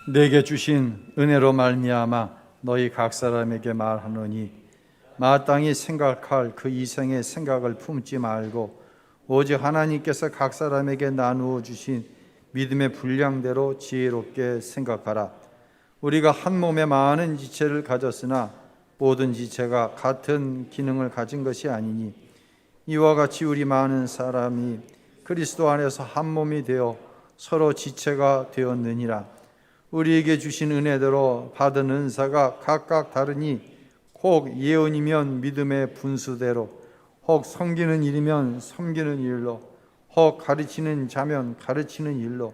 내게 주신 은혜로 말미암아 너희 각 사람에게 말하노니 마땅히 생각할 그 이생의 생각을 품지 말고 오직 하나님께서 각 사람에게 나누어 주신 믿음의 분량대로 지혜롭게 생각하라. 우리가 한 몸에 많은 지체를 가졌으나 모든 지체가 같은 기능을 가진 것이 아니니 이와 같이 우리 많은 사람이 그리스도 안에서 한 몸이 되어 서로 지체가 되었느니라. 우리에게 주신 은혜대로 받은 은사가 각각 다르니 혹 예언이면 믿음의 분수대로, 혹 섬기는 일이면 섬기는 일로, 혹 가르치는 자면 가르치는 일로,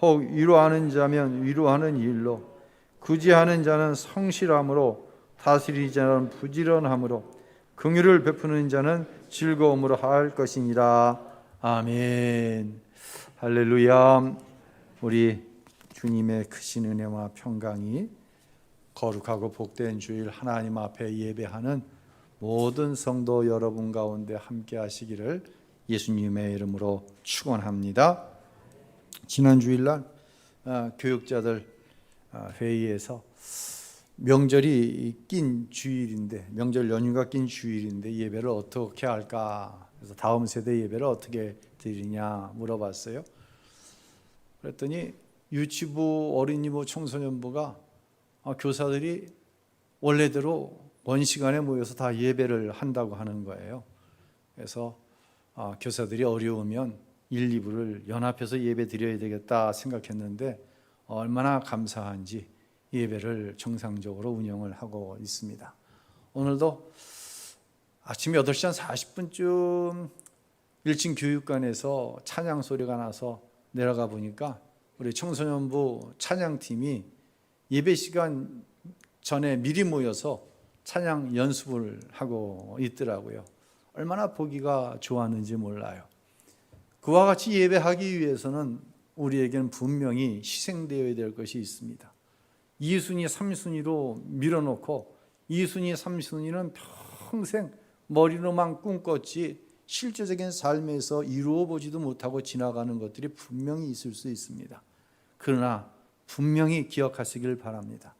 혹 위로하는 자면 위로하는 일로, 구제하는 자는 성실함으로, 다스리는 자는 부지런함으로, 긍휼을 베푸는 자는 즐거움으로 할 것이니라. 아멘. 할렐루야. 우리 주님의 크신 은혜와 평강이 거룩하고 복된 주일 하나님 앞에 예배하는 모든 성도 여러분 가운데 함께 하시기를 예수님의 이름으로 축원합니다. 지난 주일날 교육자들 회의에서 명절이 낀 주일인데, 명절 연휴가 낀 주일인데 예배를 어떻게 할까? 그래서 다음 세대 예배를 어떻게 드리냐 물어봤어요. 그랬더니 유치부, 어린이부, 청소년부가 교사들이 원래대로 원시간에 모여서 다 예배를 한다고 하는 거예요. 그래서 교사들이 어려우면 1, 2부를 연합해서 예배 드려야 되겠다 생각했는데 얼마나 감사한지 예배를 정상적으로 운영을 하고 있습니다. 오늘도 아침 8시 한 40분쯤 1층 교육관에서 찬양 소리가 나서 내려가 보니까 우리 청소년부 찬양팀이 예배 시간 전에 미리 모여서 찬양 연습을 하고 있더라고요. 얼마나 보기가 좋았는지 몰라요. 그와 같이 예배하기 위해서는 우리에게는 분명히 희생되어야 될 것이 있습니다. 2순위, 3순위로 밀어놓고 2순위, 3순위는 평생 머리로만 꿈꿨지 실제적인 삶에서 이루어보지도 못하고 지나가는 것들이 분명히 있을 수 있습니다. 그러나 분명히 기억하시길 바랍니다.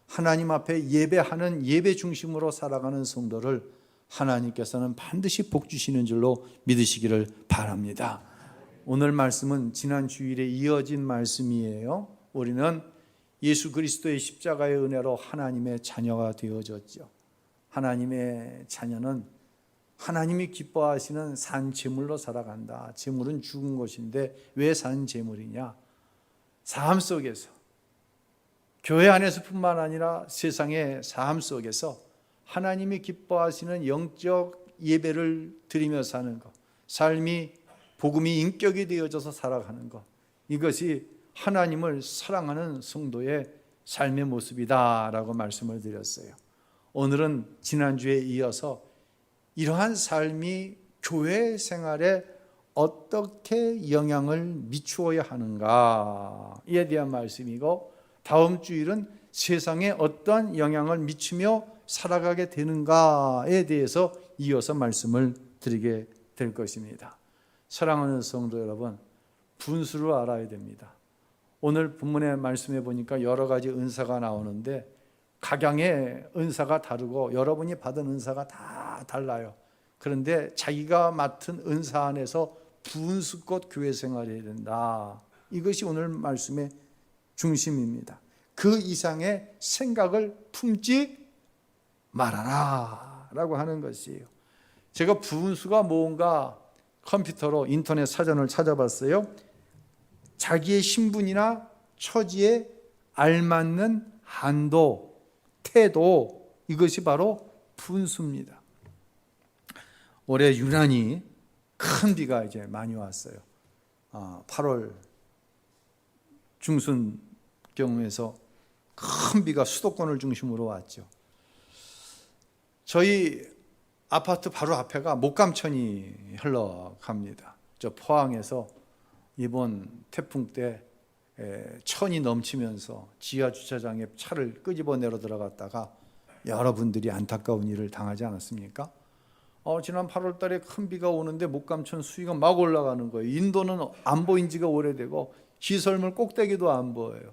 하나님 앞에 예배하는 예배 중심으로 살아가는 성도를 하나님께서는 반드시 복 주시는 줄로 믿으시기를 바랍니다. 오늘 말씀은 지난 주일에 이어진 말씀이에요. 우리는 예수 그리스도의 십자가의 은혜로 하나님의 자녀가 되어졌죠. 하나님의 자녀는 하나님이 기뻐하시는 산 제물로 살아간다. 제물은 죽은 것인데 왜 산 제물이냐? 삶 속에서, 교회 안에서뿐만 아니라 세상의 삶 속에서 하나님이 기뻐하시는 영적 예배를 드리며 사는 것, 삶이 복음이 인격이 되어져서 살아가는 것, 이것이 하나님을 사랑하는 성도의 삶의 모습이다라고 말씀을 드렸어요. 오늘은 지난주에 이어서 이러한 삶이 교회 생활에 어떻게 영향을 미추어야 하는가에 대한 말씀이고, 다음 주일은 세상에 어떤 영향을 미치며 살아가게 되는가에 대해서 이어서 말씀을 드리게 될 것입니다. 사랑하는 성도 여러분, 분수를 알아야 됩니다. 오늘 본문의 말씀해 보니까 여러 가지 은사가 나오는데 각양의 은사가 다르고 여러분이 받은 은사가 다 달라요. 그런데 자기가 맡은 은사 안에서 분수껏 교회 생활해야 된다. 이것이 오늘 말씀의 중심입니다. 그 이상의 생각을 품지 말아라 라고 하는 것이에요. 제가 분수가 뭔가 컴퓨터로 인터넷 사전을 찾아봤어요. 자기의 신분이나 처지에 알맞는 한도, 태도, 이것이 바로 분수입니다. 올해 유난히 큰 비가 이제 많이 왔어요. 8월 중순경에서 큰 비가 수도권을 중심으로 왔죠. 저희 아파트 바로 앞에가 목감천이 흘러갑니다. 저 포항에서 이번 태풍 때 천이 넘치면서 지하 주차장에 차를 끄집어내러 들어갔다가 여러분들이 안타까운 일을 당하지 않았습니까? 지난 8월 달에 큰 비가 오는데 목감천 수위가 막 올라가는 거예요. 인도는 안 보인 지가 오래되고 시설물 꼭대기도 안 보여요.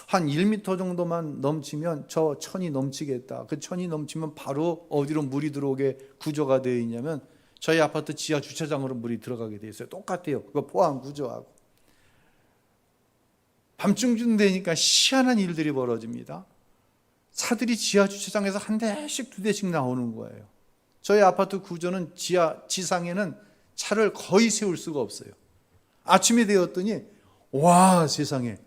한 1m 정도만 넘치면 저 천이 넘치겠다. 그 천이 넘치면 바로 어디로 물이 들어오게 구조가 되어 있냐면 저희 아파트 지하 주차장으로 물이 들어가게 되어 있어요. 똑같아요. 그거 포항 구조하고. 밤중쯤 되니까 희한한 일들이 벌어집니다. 차들이 지하 주차장에서 한 대씩 두 대씩 나오는 거예요. 저희 아파트 구조는 지상에는 차를 거의 세울 수가 없어요. 아침이 되었더니 와, 세상에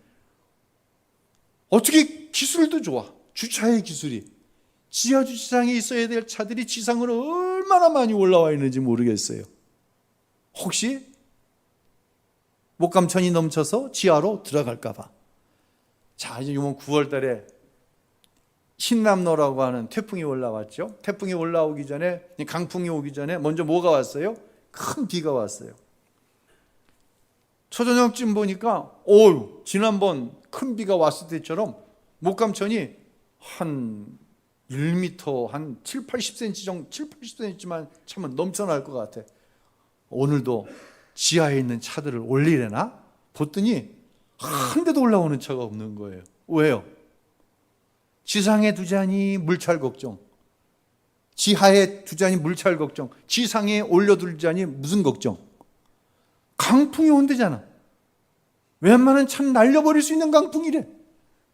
어떻게 기술도 좋아. 주차의 기술이. 지하 주차장에 있어야 될 차들이 지상으로 얼마나 많이 올라와 있는지 모르겠어요. 혹시 목감천이 넘쳐서 지하로 들어갈까 봐. 자, 이제 이번 9월 달에 흰남노라고 하는 태풍이 올라왔죠. 태풍이 올라오기 전에, 강풍이 오기 전에 먼저 뭐가 왔어요? 큰 비가 왔어요. 초저녁쯤 보니까 지난번 큰 비가 왔을 때처럼 목감천이 한 1m, 한 7, 80cm 정도, 7, 80cm만 차면 넘쳐날 것 같아. 오늘도 지하에 있는 차들을 올리려나? 봤더니 한 대도 올라오는 차가 없는 거예요. 왜요? 지상에 두자니 물찰 걱정, 지하에 두자니 물찰 걱정, 지상에 올려둘자니 무슨 걱정? 강풍이 온대잖아. 웬만한 참 날려버릴 수 있는 강풍이래.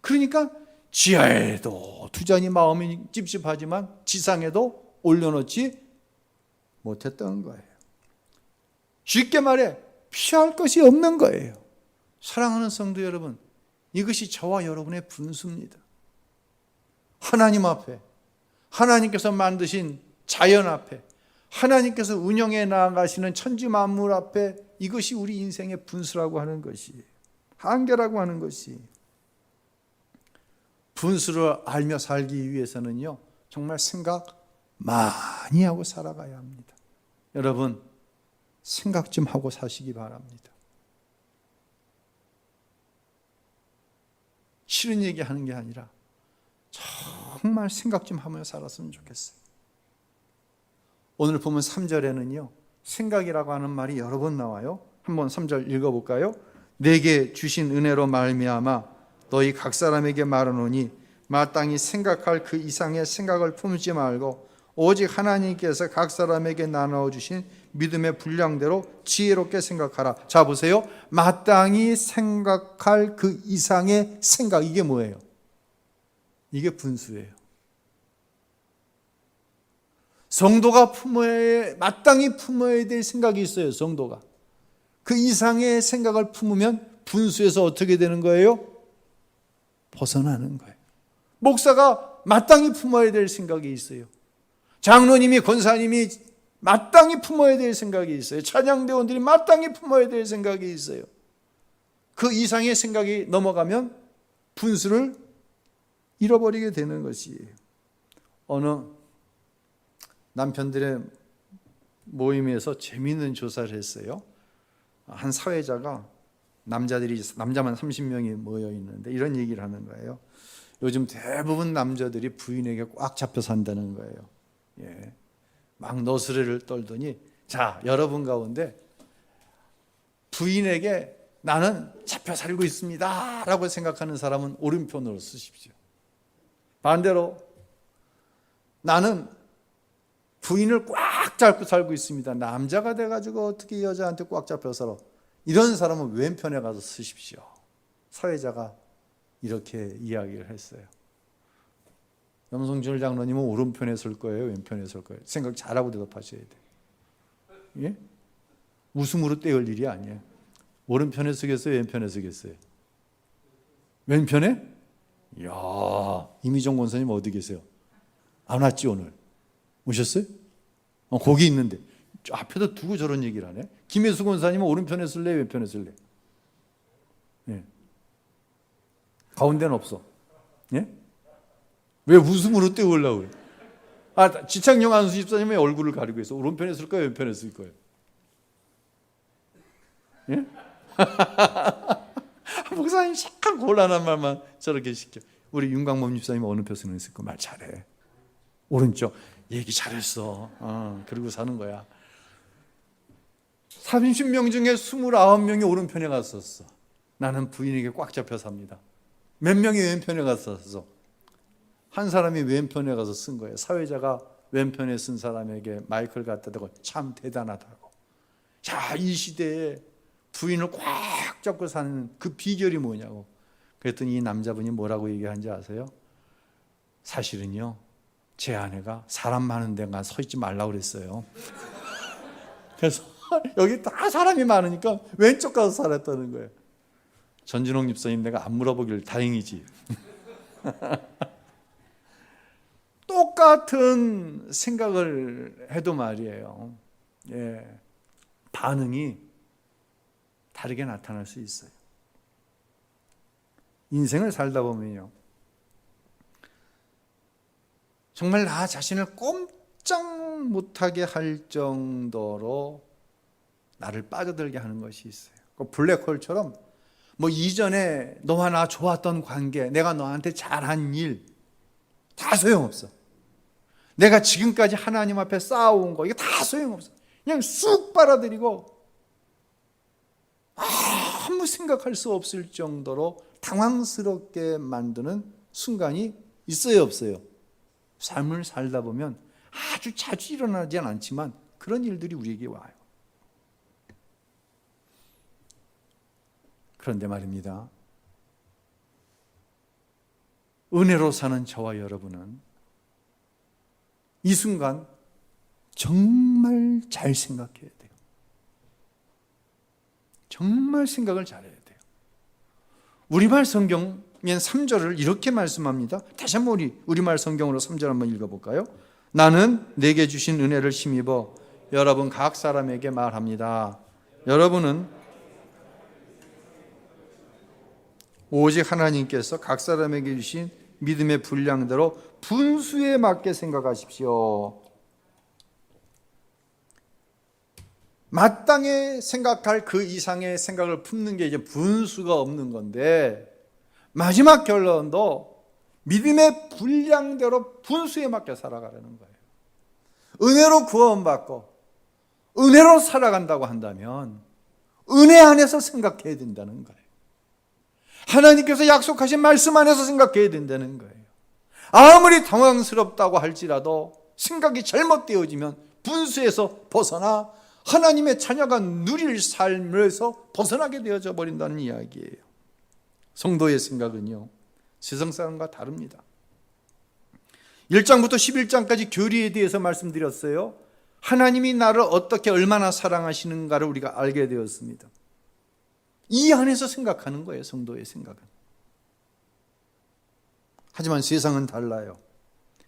그러니까 지하에도 두자니 마음이 찝찝하지만 지상에도 올려놓지 못했던 거예요. 쉽게 말해 피할 것이 없는 거예요. 사랑하는 성도 여러분, 이것이 저와 여러분의 분수입니다. 하나님 앞에, 하나님께서 만드신 자연 앞에, 하나님께서 운영해 나가시는 천지 만물 앞에 이것이 우리 인생의 분수라고 하는 것이, 한계라고 하는 것이. 분수를 알며 살기 위해서는요, 정말 생각 많이 하고 살아가야 합니다. 여러분, 생각 좀 하고 사시기 바랍니다. 싫은 얘기 하는 게 아니라 정말 생각 좀 하며 살았으면 좋겠어요. 오늘 보면 3절에는요, 생각이라고 하는 말이 여러 번 나와요. 한번 3절 읽어볼까요? 내게 주신 은혜로 말미암아 너희 각 사람에게 말하노니 마땅히 생각할 그 이상의 생각을 품지 말고 오직 하나님께서 각 사람에게 나누어 주신 믿음의 분량대로 지혜롭게 생각하라. 자, 보세요. 마땅히 생각할 그 이상의 생각, 이게 뭐예요? 이게 분수예요. 성도가 마땅히 품어야 될 생각이 있어요. 성도가 그 이상의 생각을 품으면 분수에서 어떻게 되는 거예요? 벗어나는 거예요. 목사가 마땅히 품어야 될 생각이 있어요. 장로님이, 권사님이 마땅히 품어야 될 생각이 있어요. 찬양대원들이 마땅히 품어야 될 생각이 있어요. 그 이상의 생각이 넘어가면 분수를 잃어버리게 되는 것이에요. 어느 남편들의 모임에서 재미있는 조사를 했어요. 한 사회자가 남자만 30명이 모여 있는데 이런 얘기를 하는 거예요. 요즘 대부분 남자들이 부인에게 꽉 잡혀 산다는 거예요. 예. 막 너스레를 떨더니, 자, 여러분 가운데 부인에게 나는 잡혀 살고 있습니다 라고 생각하는 사람은 오른편으로 쓰십시오. 반대로 나는 부인을 꽉 잡고 살고 있습니다. 남자가 돼가지고 어떻게 여자한테 꽉 잡혀 살아. 이런 사람은 왼편에 가서 쓰십시오. 사회자가 이렇게 이야기를 했어요. 염성준을 장로님은 오른편에 설 거예요? 왼편에 설 거예요? 생각 잘하고 대답하셔야 돼요. 예? 웃음으로 떼을 일이 아니에요. 오른편에 서겠어요? 왼편에 서겠어요? 왼편에? 이야, 이미정 권사님 어디 계세요? 안 왔지 오늘? 오셨어요? 거기 있는데 앞에다 두고 저런 얘기를 하네. 김혜수 권사님은 오른편에 쓸래? 왼편에 쓸래? 예. 가운데는 없어. 예? 왜 웃음으로 떼우려고 그래? 지창용 안수 집사님의 얼굴을 가리고 있어. 오른편에 쓸 거예요? 왼편에 쓸 거예요? 예? 목사님 참 곤란한 말만 저렇게 시켜. 우리 윤광범 집사님은 어느 편에 있을 거 말 잘해. 오른쪽. 얘기 잘했어. 그러고 사는 거야. 30명 중에 29명이 오른편에 갔었어. 나는 부인에게 꽉 잡혀 삽니다. 몇 명이 왼편에 가서 썼어. 한 사람이 왼편에 가서 쓴 거예요. 사회자가 왼편에 쓴 사람에게 마이크를 갖다 대고 참 대단하다고. 자, 이 시대에 부인을 꽉 잡고 사는 그 비결이 뭐냐고. 그랬더니 이 남자분이 뭐라고 얘기하는지 아세요? 사실은요, 제 아내가 사람 많은 데가 서 있지 말라고 그랬어요. 그래서 여기 다 사람이 많으니까 왼쪽 가서 살았다는 거예요. 전진홍 집사님, 내가 안 물어보길 다행이지. 똑같은 생각을 해도 말이에요. 예, 반응이 다르게 나타날 수 있어요. 인생을 살다 보면요, 정말 나 자신을 꼼짝 못하게 할 정도로 나를 빠져들게 하는 것이 있어요. 그 블랙홀처럼 뭐 이전에 너와 나 좋았던 관계, 내가 너한테 잘한 일 다 소용없어. 내가 지금까지 하나님 앞에 쌓아온 거 이게 다 소용없어. 그냥 쑥 빨아들이고 아무 생각할 수 없을 정도로 당황스럽게 만드는 순간이 있어요, 없어요? 삶을 살다 보면 아주 자주 일어나진 않지만 그런 일들이 우리에게 와요. 그런데 말입니다, 은혜로 사는 저와 여러분은 이 순간 정말 잘 생각해야 돼요. 정말 생각을 잘해야 돼요. 우리말 성경엔 3절을 이렇게 말씀합니다. 다시 한번 우리말 성경으로 3절 한번 읽어볼까요? 나는 내게 주신 은혜를 힘입어 여러분 각 사람에게 말합니다. 여러분은 오직 하나님께서 각 사람에게 주신 믿음의 분량대로 분수에 맞게 생각하십시오. 마땅히 생각할 그 이상의 생각을 품는 게 이제 분수가 없는 건데, 마지막 결론도 믿음의 분량대로 분수에 맞게 살아가라는 거예요. 은혜로 구원받고 은혜로 살아간다고 한다면 은혜 안에서 생각해야 된다는 거예요. 하나님께서 약속하신 말씀 안에서 생각해야 된다는 거예요. 아무리 당황스럽다고 할지라도 생각이 잘못되어지면 분수에서 벗어나 하나님의 자녀가 누릴 삶에서 벗어나게 되어져 버린다는 이야기예요. 성도의 생각은요, 세상 사람과 다릅니다. 1장부터 11장까지 교리에 대해서 말씀드렸어요. 하나님이 나를 어떻게 얼마나 사랑하시는가를 우리가 알게 되었습니다. 이 안에서 생각하는 거예요, 성도의 생각은. 하지만 세상은 달라요.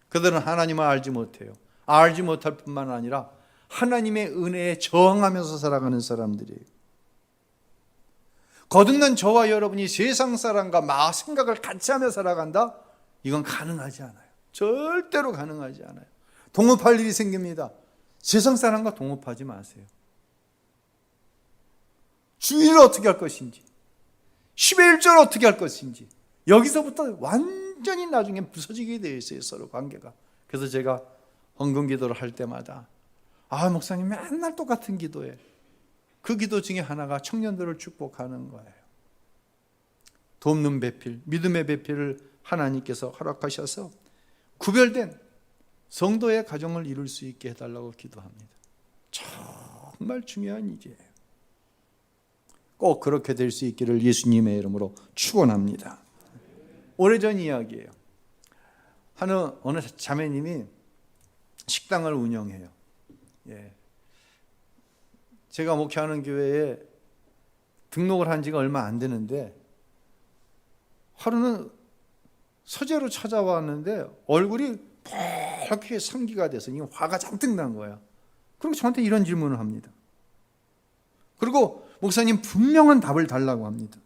그들은 하나님을 알지 못해요. 알지 못할 뿐만 아니라 하나님의 은혜에 저항하면서 살아가는 사람들이에요. 거듭난 저와 여러분이 세상 사람과 생각을 같이 하며 살아간다? 이건 가능하지 않아요. 절대로 가능하지 않아요. 동업할 일이 생깁니다. 세상 사람과 동업하지 마세요. 주일을 어떻게 할 것인지, 11절 어떻게 할 것인지, 여기서부터 완전히 나중에 부서지게 되어 있어요, 서로 관계가. 그래서 제가 헌금 기도를 할 때마다 목사님 맨날 똑같은 기도해. 그 기도 중에 하나가 청년들을 축복하는 거예요. 돕는 배필, 믿음의 배필을 하나님께서 허락하셔서 구별된 성도의 가정을 이룰 수 있게 해달라고 기도합니다. 정말 중요한 일이에요. 꼭 그렇게 될 수 있기를 예수님의 이름으로 축원합니다. 오래전 이야기예요. 어느 자매님이 식당을 운영해요. 예. 제가 목회하는 교회에 등록을 한 지가 얼마 안 되는데 하루는 서재로 찾아왔는데 얼굴이 이렇게 상기가 돼서 화가 잔뜩 난 거야. 그리고 저한테 이런 질문을 합니다. 그리고 목사님 분명한 답을 달라고 합니다.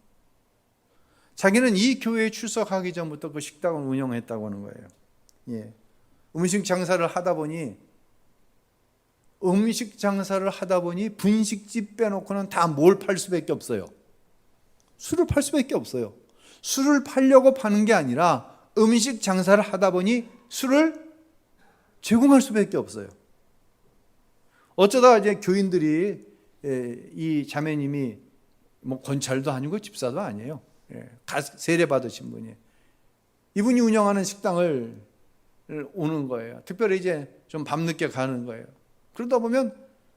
자기는 이 교회에 출석하기 전부터 그 식당을 운영했다고 하는 거예요. 예. 음식 장사를 하다 보니 분식집 빼놓고는 다 뭘 팔 수밖에 없어요. 술을 팔 수밖에 없어요. 술을 팔려고 파는 게 아니라 음식 장사를 하다 보니 술을 제공할 수밖에 없어요. 어쩌다 이제 교인들이 이 자매님이 권찰도 아니고 집사도 아니에요. 세례 받으신 분이 이분이 운영하는 식당을 오는 거예요. 특별히 이제 좀 밤늦게 가는 거예요. 그러다 보면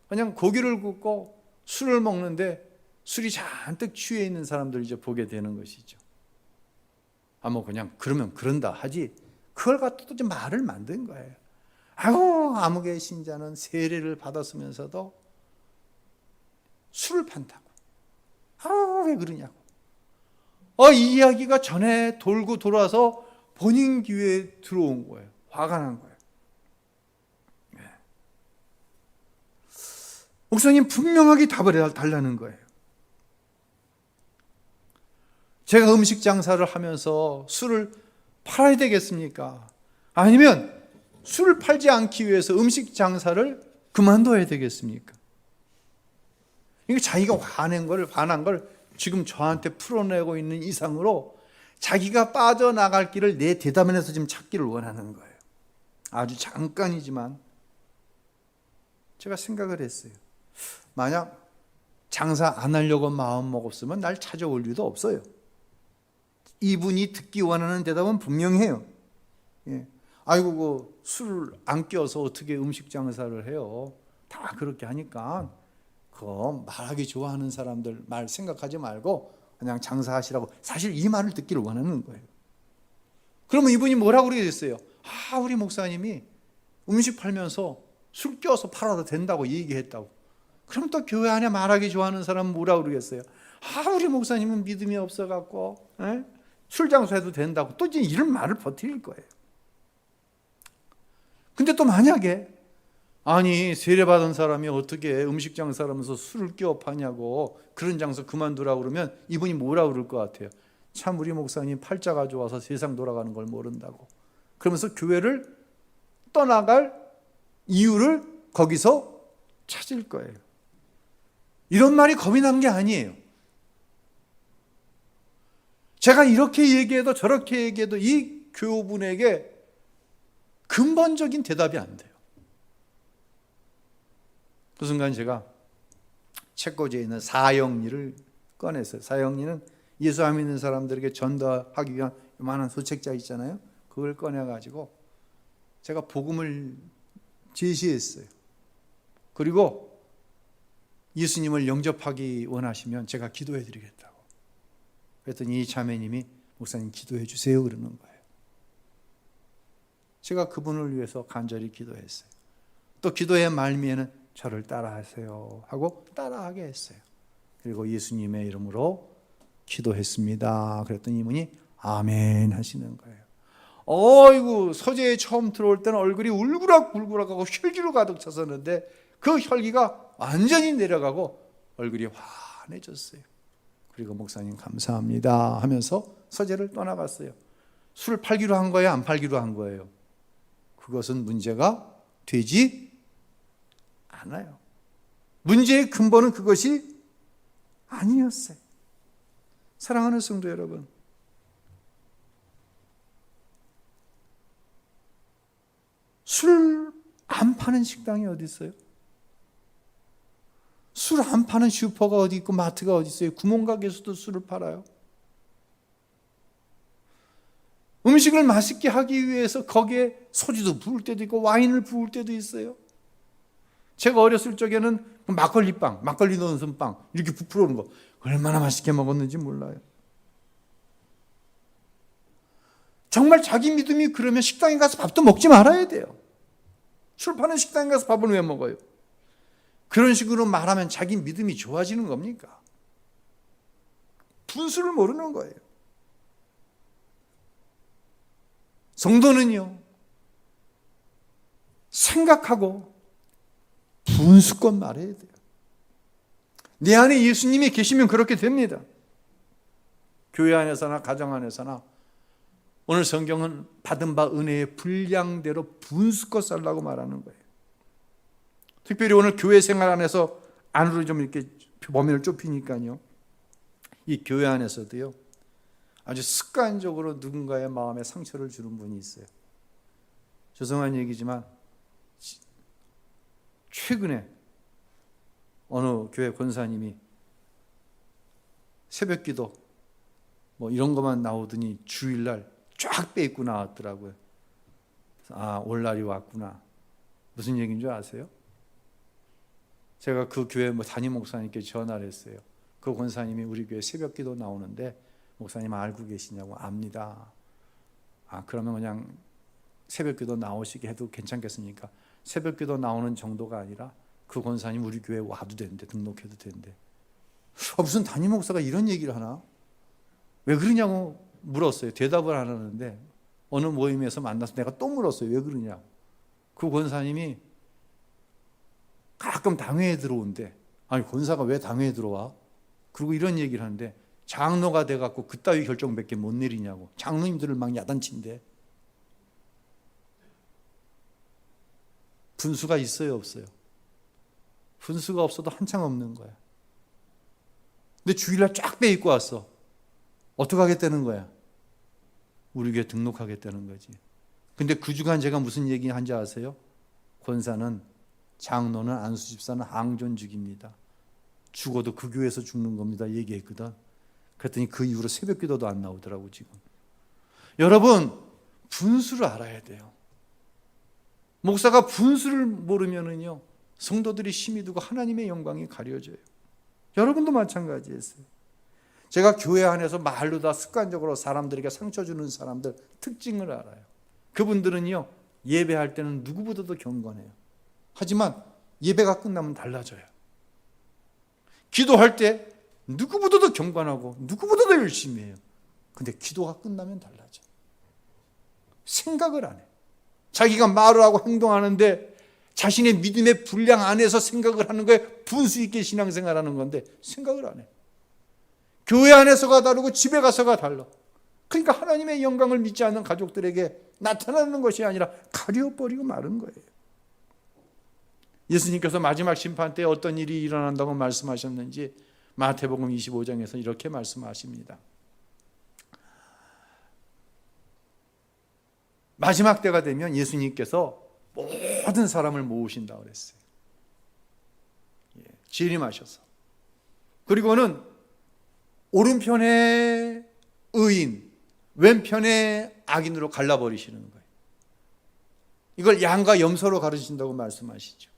그냥 고기를 굽고 술을 먹는데 술이 잔뜩 취해 있는 사람들 이제 보게 되는 것이죠. 뭐 그냥 그러면 그런다 하지 그걸 갖고도 좀 말을 만든 거예요. 아이고 암흑의 신자는 세례를 받았으면서도 술을 판다고. 왜 그러냐고. 이 이야기가 전에 돌고 돌아서 본인 귀에 들어온 거예요. 화가 난 거예요. 목사님 분명하게 답을 달라는 거예요. 제가 음식 장사를 하면서 술을 팔아야 되겠습니까? 아니면 술을 팔지 않기 위해서 음식 장사를 그만둬야 되겠습니까? 이게 자기가 화난 걸 지금 저한테 풀어내고 있는 이상으로 자기가 빠져나갈 길을 내 대담에서 지금 찾기를 원하는 거예요. 아주 잠깐이지만 제가 생각을 했어요. 만약 장사 안 하려고 마음 먹었으면 날 찾아올 리도 없어요. 이분이 듣기 원하는 대답은 분명해요. 아이고 술을 안 껴서 어떻게 음식 장사를 해요. 다 그렇게 하니까 그거 말하기 좋아하는 사람들 말 생각하지 말고 그냥 장사하시라고 사실 이 말을 듣기를 원하는 거예요. 그러면 이분이 뭐라고 그러겠어요? 우리 목사님이 음식 팔면서 술 껴서 팔아도 된다고 얘기했다고. 그럼 또 교회 안에 말하기 좋아하는 사람은 뭐라고 그러겠어요? 우리 목사님은 믿음이 없어갖고 술 장사해도 된다고 또 이제 이런 말을 버틸 거예요. 근데 또 만약에 세례받은 사람이 어떻게 음식 장사를 하면서 술을 끼워 파냐고 그런 장사 그만두라고 그러면 이분이 뭐라고 그럴 것 같아요? 참 우리 목사님 팔자가 좋아서 세상 돌아가는 걸 모른다고. 그러면서 교회를 떠나갈 이유를 거기서 찾을 거예요. 이런 말이 겁이 난 게 아니에요. 제가 이렇게 얘기해도 저렇게 얘기해도 이 교우분에게 근본적인 대답이 안 돼요. 그 순간 제가 책꽂이에 있는 사형리를 꺼냈어요. 사형리는 예수 안 믿는 사람들에게 전도하기 위한 요만한 소책자 있잖아요. 그걸 꺼내가지고 제가 복음을 제시했어요. 그리고 예수님을 영접하기 원하시면 제가 기도해 드리겠다고. 그랬더니 이 자매님이 목사님 기도해 주세요 그러는 거예요. 제가 그분을 위해서 간절히 기도했어요. 또 기도의 말미에는 저를 따라하세요 하고 따라하게 했어요. 그리고 예수님의 이름으로 기도했습니다. 그랬더니 이분이 아멘 하시는 거예요. 어이구 서재에 처음 들어올 때는 얼굴이 울그락불그락하고 혈기로 가득 찼었는데 그 혈기가 완전히 내려가고 얼굴이 환해졌어요. 그리고 목사님 감사합니다 하면서 서재를 떠나갔어요. 술 팔기로 한 거예요? 안 팔기로 한 거예요? 그것은 문제가 되지 않아요. 문제의 근본은 그것이 아니었어요. 사랑하는 성도 여러분, 술 안 파는 식당이 어디 있어요? 술 안 파는 슈퍼가 어디 있고 마트가 어디 있어요? 구멍가게에서도 술을 팔아요. 음식을 맛있게 하기 위해서 거기에 소주도 부을 때도 있고 와인을 부을 때도 있어요. 제가 어렸을 적에는 막걸리빵, 막걸리 넣은 빵 이렇게 부풀어 오는 거 얼마나 맛있게 먹었는지 몰라요. 정말 자기 믿음이 그러면 식당에 가서 밥도 먹지 말아야 돼요. 술 파는 식당에 가서 밥을 왜 먹어요? 그런 식으로 말하면 자기 믿음이 좋아지는 겁니까? 분수를 모르는 거예요. 성도는요, 생각하고 분수껏 말해야 돼요. 내 안에 예수님이 계시면 그렇게 됩니다. 교회 안에서나 가정 안에서나 오늘 성경은 받은 바 은혜의 분량대로 분수껏 살라고 말하는 거예요. 특별히 오늘 교회 생활 안에서 안으로 좀 이렇게 범위를 좁히니까요. 이 교회 안에서도요, 아주 습관적으로 누군가의 마음에 상처를 주는 분이 있어요. 죄송한 얘기지만 최근에 어느 교회 권사님이 새벽기도 뭐 이런 것만 나오더니 주일날 쫙 빼입고 나왔더라고요. 아, 올 날이 왔구나. 무슨 얘기인 줄 아세요? 제가 그 교회 담임 목사님께 전화를 했어요. 그 권사님이 우리 교회 새벽기도 나오는데 목사님 알고 계시냐고. 압니다. 아, 그러면 그냥 새벽기도 나오시게 해도 괜찮겠습니까? 새벽기도 나오는 정도가 아니라 그 권사님 우리 교회 와도 되는데, 등록해도 되는데, 무슨 담임 목사가 이런 얘기를 하나? 왜 그러냐고 물었어요. 대답을 안 하는데 어느 모임에서 만나서 내가 또 물었어요. 왜 그러냐고. 그 권사님이 가끔 당회에 들어온대. 아니, 권사가 왜 당회에 들어와? 그리고 이런 얘기를 하는데, 장로가 돼갖고 그따위 결정밖에 못 내리냐고. 장로님들을 막 야단친대. 분수가 있어요, 없어요? 분수가 없어도 한참 없는 거야. 근데 주일날 쫙 빼입고 왔어. 어떻게 하겠다는 거야? 우리 교회 등록하겠다는 거지. 근데 그 주간 제가 무슨 얘기 한지 아세요? 권사는, 장로는, 안수집사는 항존 죽입니다. 죽어도 그 교회에서 죽는 겁니다. 얘기했거든. 그랬더니 그 이후로 새벽 기도도 안 나오더라고 지금. 여러분, 분수를 알아야 돼요. 목사가 분수를 모르면은요, 성도들이 힘이 두고 하나님의 영광이 가려져요. 여러분도 마찬가지였어요. 제가 교회 안에서 말로 다 습관적으로 사람들에게 상처 주는 사람들 특징을 알아요. 그분들은요, 예배할 때는 누구보다도 경건해요. 하지만 예배가 끝나면 달라져요. 기도할 때 누구보다도 경건하고 누구보다도 열심히 해요. 근데 기도가 끝나면 달라져. 생각을 안 해. 자기가 말을 하고 행동하는데 자신의 믿음의 분량 안에서 생각을 하는 거에 분수 있게 신앙생활하는 건데 생각을 안 해. 교회 안에서가 다르고 집에 가서가 달라. 그러니까 하나님의 영광을 믿지 않는 가족들에게 나타나는 것이 아니라 가려버리고 마는 거예요. 예수님께서 마지막 심판 때 어떤 일이 일어난다고 말씀하셨는지 마태복음 25장에서 이렇게 말씀하십니다. 마지막 때가 되면 예수님께서 모든 사람을 모으신다고 그랬어요. 재림하셔서. 그리고는 오른편에 의인, 왼편에 악인으로 갈라버리시는 거예요. 이걸 양과 염소로 가르친다고 말씀하시죠.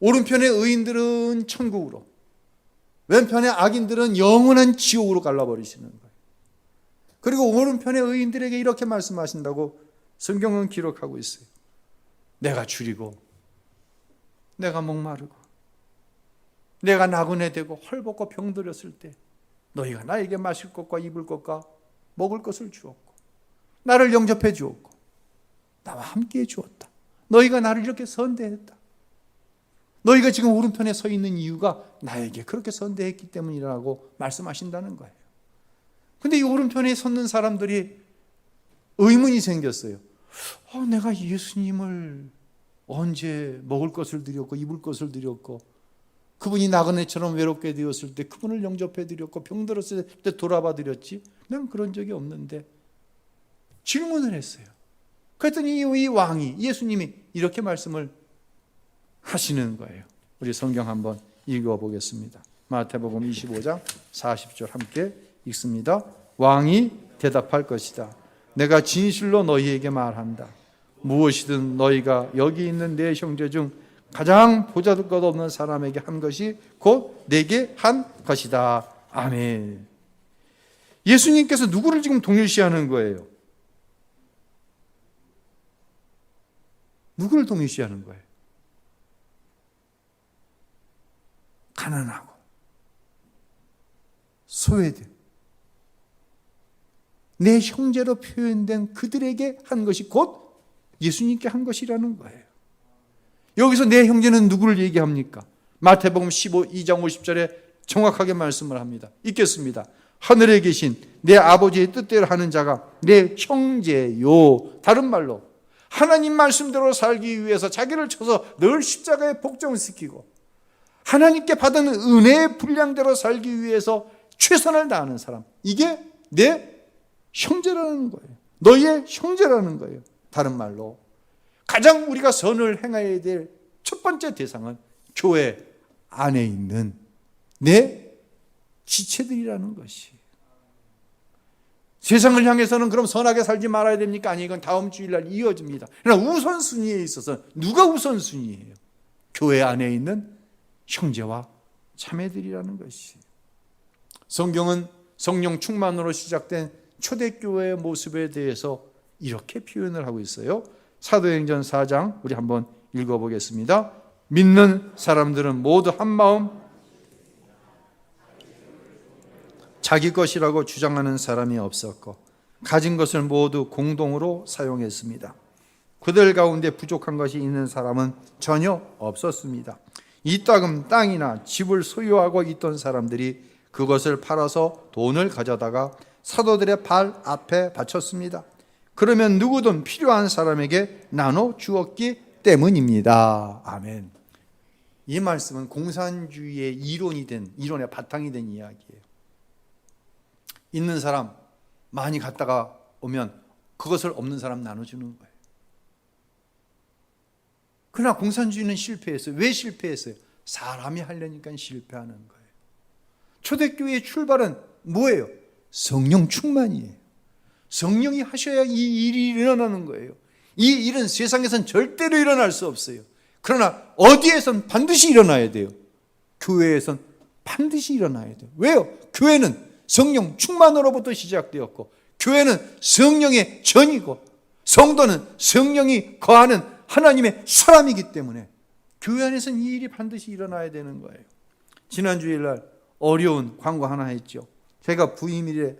오른편의 의인들은 천국으로, 왼편의 악인들은 영원한 지옥으로 갈라버리시는 거예요. 그리고 오른편의 의인들에게 이렇게 말씀하신다고 성경은 기록하고 있어요. 내가 줄이고, 내가 목마르고, 내가 나그네 되고 헐벗고 병들었을 때 너희가 나에게 마실 것과 입을 것과 먹을 것을 주었고, 나를 영접해 주었고, 나와 함께 해 주었다. 너희가 나를 이렇게 선대했다. 너희가 지금 오른편에 서 있는 이유가 나에게 그렇게 선대했기 때문이라고 말씀하신다는 거예요. 근데 이 오른편에 섰는 사람들이 의문이 생겼어요. 내가 예수님을 언제 먹을 것을 드렸고 입을 것을 드렸고, 그분이 나그네처럼 외롭게 되었을 때 그분을 영접해 드렸고, 병들었을 때 돌아봐 드렸지? 난 그런 적이 없는데. 질문을 했어요. 그랬더니 이 왕이, 예수님이 이렇게 말씀을 하시는 거예요. 우리 성경 한번 읽어보겠습니다. 마태복음 25장 40절 함께 읽습니다. 왕이 대답할 것이다. 내가 진실로 너희에게 말한다. 무엇이든 너희가 여기 있는 내 형제 중 가장 보잘것없는 사람에게 한 것이 곧 내게 한 것이다. 아멘. 예수님께서 누구를 지금 동일시하는 거예요? 누구를 동일시하는 거예요? 가난하고 소외된 내 형제로 표현된 그들에게 한 것이 곧 예수님께 한 것이라는 거예요. 여기서 내 형제는 누구를 얘기합니까? 마태복음 2장 50절에 정확하게 말씀을 합니다. 읽겠습니다. 하늘에 계신 내 아버지의 뜻대로 하는 자가 내 형제요. 다른 말로 하나님 말씀대로 살기 위해서 자기를 쳐서 늘 십자가에 복종시키고 하나님께 받은 은혜의 분량대로 살기 위해서 최선을 다하는 사람, 이게 내 형제라는 거예요. 너희의 형제라는 거예요. 다른 말로 가장 우리가 선을 행해야 될 첫 번째 대상은 교회 안에 있는 내 지체들이라는 것이. 세상을 향해서는 그럼 선하게 살지 말아야 됩니까? 아니, 이건 다음 주일날 이어집니다. 그러나 우선순위에 있어서 누가 우선순위예요? 교회 안에 있는 형제와 자매들이라는 것이. 성경은 성령 충만으로 시작된 초대교회의 모습에 대해서 이렇게 표현을 하고 있어요. 사도행전 4장 우리 한번 읽어보겠습니다. 믿는 사람들은 모두 한마음 자기 것이라고 주장하는 사람이 없었고 가진 것을 모두 공동으로 사용했습니다. 그들 가운데 부족한 것이 있는 사람은 전혀 없었습니다. 이따금 땅이나 집을 소유하고 있던 사람들이 그것을 팔아서 돈을 가져다가 사도들의 발 앞에 바쳤습니다. 그러면 누구든 필요한 사람에게 나눠 주었기 때문입니다. 아멘. 이 말씀은 공산주의의 이론의 바탕이 된 이야기예요. 있는 사람 많이 갔다가 오면 그것을 없는 사람 나눠주는 거예요. 그러나 공산주의는 실패했어요. 왜 실패했어요? 사람이 하려니까 실패하는 거예요. 초대교회의 출발은 뭐예요? 성령 충만이에요. 성령이 하셔야 이 일이 일어나는 거예요. 이 일은 세상에선 절대로 일어날 수 없어요. 그러나 어디에선 반드시 일어나야 돼요. 교회에선 반드시 일어나야 돼요. 왜요? 교회는 성령 충만으로부터 시작되었고, 교회는 성령의 전이고, 성도는 성령이 거하는 하나님의 사람이기 때문에 교회 안에서는 이 일이 반드시 일어나야 되는 거예요. 지난 주일날 어려운 광고 하나 했죠. 제가 부임일에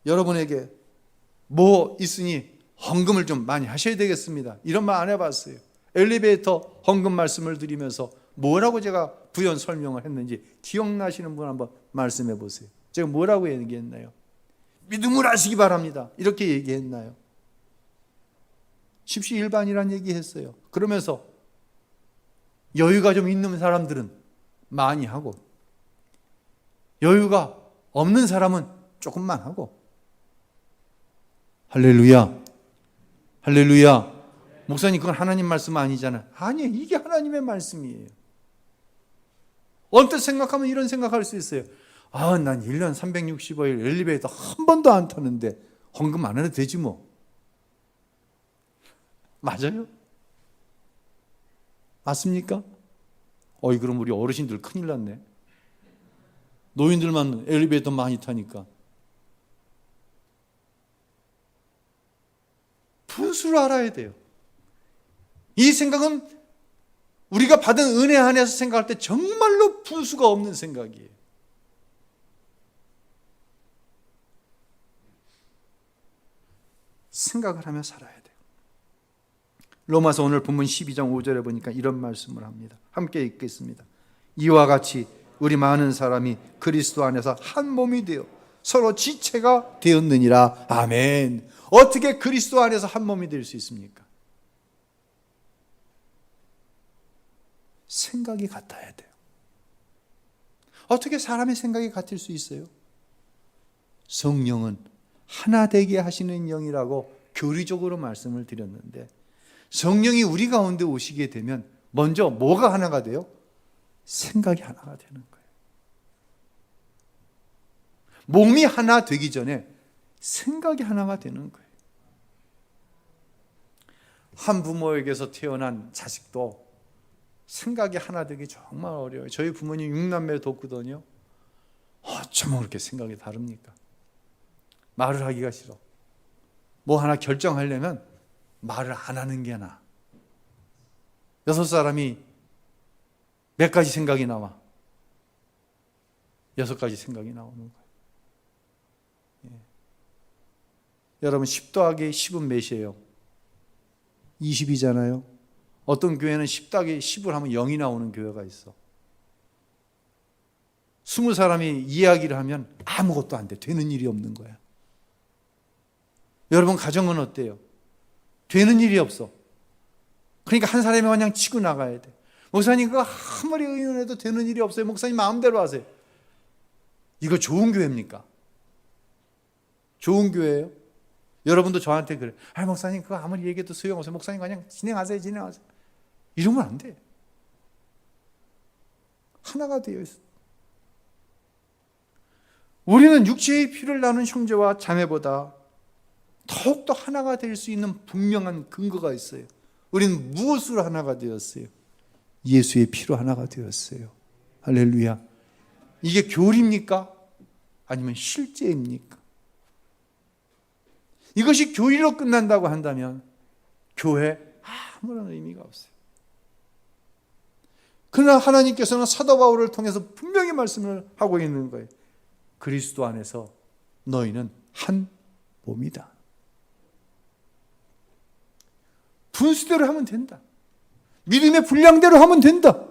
여러분에게 뭐 있으니 헌금을 좀 많이 하셔야 되겠습니다, 이런 말 안 해봤어요. 엘리베이터 헌금 말씀을 드리면서 뭐라고 제가 부연 설명을 했는지 기억나시는 분 한번 말씀해 보세요. 제가 뭐라고 얘기했나요? 믿음을 하시기 바랍니다, 이렇게 얘기했나요? 십시일반이란 얘기했어요. 그러면서 여유가 좀 있는 사람들은 많이 하고 여유가 없는 사람은 조금만 하고. 할렐루야, 할렐루야. 목사님, 그건 하나님 말씀 아니잖아요. 아니에요, 이게 하나님의 말씀이에요. 언뜻 생각하면 이런 생각할 수 있어요. 난 1년 365일 엘리베이터 한 번도 안 타는데 헌금 안 해도 되지 뭐. 맞아요? 맞습니까? 그럼 우리 어르신들 큰일 났네. 노인들만 엘리베이터 많이 타니까. 분수를 알아야 돼요. 이 생각은 우리가 받은 은혜 안에서 생각할 때 정말로 분수가 없는 생각이에요. 생각을 하며 살아야 돼요. 로마서 오늘 본문 12장 5절에 보니까 이런 말씀을 합니다. 함께 읽겠습니다. 이와 같이 우리 많은 사람이 그리스도 안에서 한 몸이 되어 서로 지체가 되었느니라. 아멘. 어떻게 그리스도 안에서 한 몸이 될 수 있습니까? 생각이 같아야 돼요. 어떻게 사람의 생각이 같을 수 있어요? 성령은 하나 되게 하시는 영이라고 교리적으로 말씀을 드렸는데, 성령이 우리 가운데 오시게 되면 먼저 뭐가 하나가 돼요? 생각이 하나가 되는 거예요. 몸이 하나 되기 전에 생각이 하나가 되는 거예요. 한 부모에게서 태어난 자식도 생각이 하나 되기 정말 어려워요. 저희 부모님 6남매 돕거든요. 어쩌면 그렇게 생각이 다릅니까? 말을 하기가 싫어. 뭐 하나 결정하려면 말을 안 하는 게 나아. 6사람이 몇 가지 생각이 나와? 6가지 생각이 나오는 거예요. 여러분, 10 더하기 10은 몇이에요? 20이잖아요. 어떤 교회는 10 더하기 10을 하면 0이 나오는 교회가 있어. 20사람이 이야기를 하면 아무것도 안 돼. 되는 일이 없는 거야. 여러분, 가정은 어때요? 되는 일이 없어. 그러니까 한 사람이 그냥 치고 나가야 돼. 목사님, 그거 아무리 의논해도 되는 일이 없어요. 목사님 마음대로 하세요. 이거 좋은 교회입니까? 좋은 교회예요? 여러분도 저한테 그래. 목사님, 그거 아무리 얘기해도 소용없어요. 목사님 그냥 진행하세요. 이러면 안 돼. 하나가 되어 있어. 우리는 육체의 피를 나눈 형제와 자매보다 더욱더 하나가 될 수 있는 분명한 근거가 있어요. 우리는 무엇으로 하나가 되었어요? 예수의 피로 하나가 되었어요. 할렐루야. 이게 교리입니까? 아니면 실제입니까? 이것이 교리로 끝난다고 한다면 교회 아무런 의미가 없어요. 그러나 하나님께서는 사도 바울을 통해서 분명히 말씀을 하고 있는 거예요. 그리스도 안에서 너희는 한 몸이다. 분수대로 하면 된다. 믿음의 분량대로 하면 된다.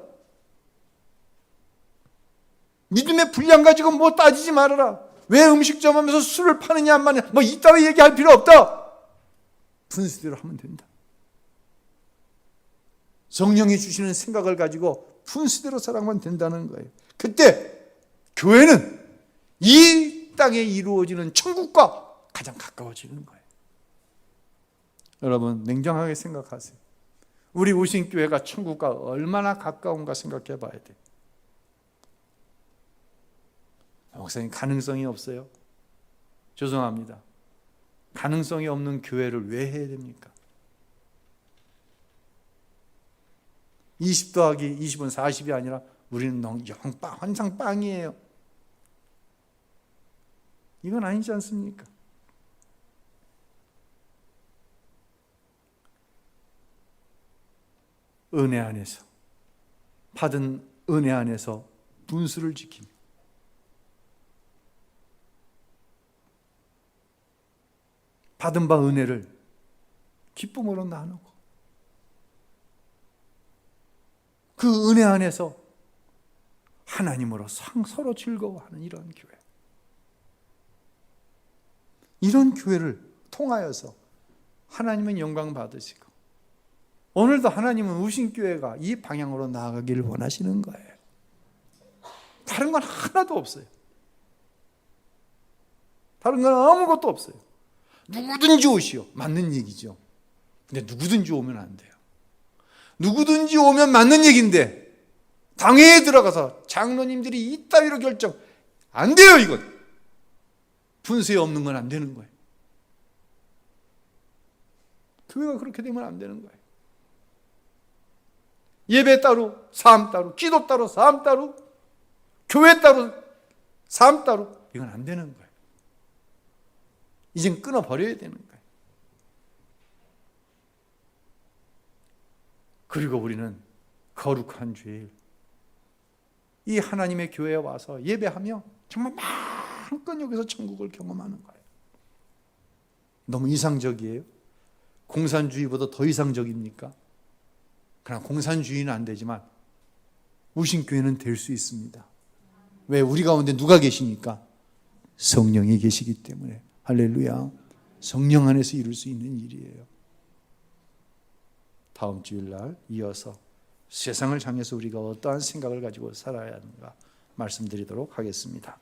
믿음의 분량 가지고 뭐 따지지 말아라. 왜 음식점 하면서 술을 파느냐 안 파느냐 뭐 이따위 얘기할 필요 없다. 분수대로 하면 된다. 성령이 주시는 생각을 가지고 분수대로 살아가면 된다는 거예요. 그때 교회는 이 땅에 이루어지는 천국과 가장 가까워지는 거예요. 여러분 냉정하게 생각하세요. 우리 우신교회가 천국과 얼마나 가까운가 생각해 봐야 돼요. 목사님 가능성이 없어요? 죄송합니다. 가능성이 없는 교회를 왜 해야 됩니까? 20 더하기 20은 40이 아니라 우리는 영빵, 환상 빵이에요. 이건 아니지 않습니까? 은혜 안에서, 받은 은혜 안에서 분수를 지킵니다. 받은 바 은혜를 기쁨으로 나누고 그 은혜 안에서 하나님으로 서로 즐거워하는 이런 교회. 이런 교회를 통하여서 하나님은 영광 받으시고 오늘도 하나님은 우신교회가 이 방향으로 나아가기를 원하시는 거예요. 다른 건 하나도 없어요. 다른 건 아무것도 없어요. 누구든지 오시오. 맞는 얘기죠. 근데 누구든지 오면 안 돼요. 누구든지 오면 맞는 얘기인데 당회에 들어가서 장로님들이 이따위로 결정 안 돼요. 이건 분수에 없는 건 안 되는 거예요. 교회가 그렇게 되면 안 되는 거예요. 예배 따로, 삶 따로, 기도 따로, 삶 따로, 교회 따로, 삶 따로, 이건 안 되는 거예요. 이젠 끊어버려야 되는 거예요. 그리고 우리는 거룩한 주일 이 하나님의 교회에 와서 예배하며 정말 마음껏 여기서 천국을 경험하는 거예요. 너무 이상적이에요? 공산주의보다 더 이상적입니까? 그러나 공산주의는 안 되지만 우신교회는 될 수 있습니다. 왜? 우리 가운데 누가 계시니까? 성령이 계시기 때문에. 할렐루야. 성령 안에서 이룰 수 있는 일이에요. 다음 주일날 이어서 세상을 향해서 우리가 어떠한 생각을 가지고 살아야 하는가 말씀드리도록 하겠습니다.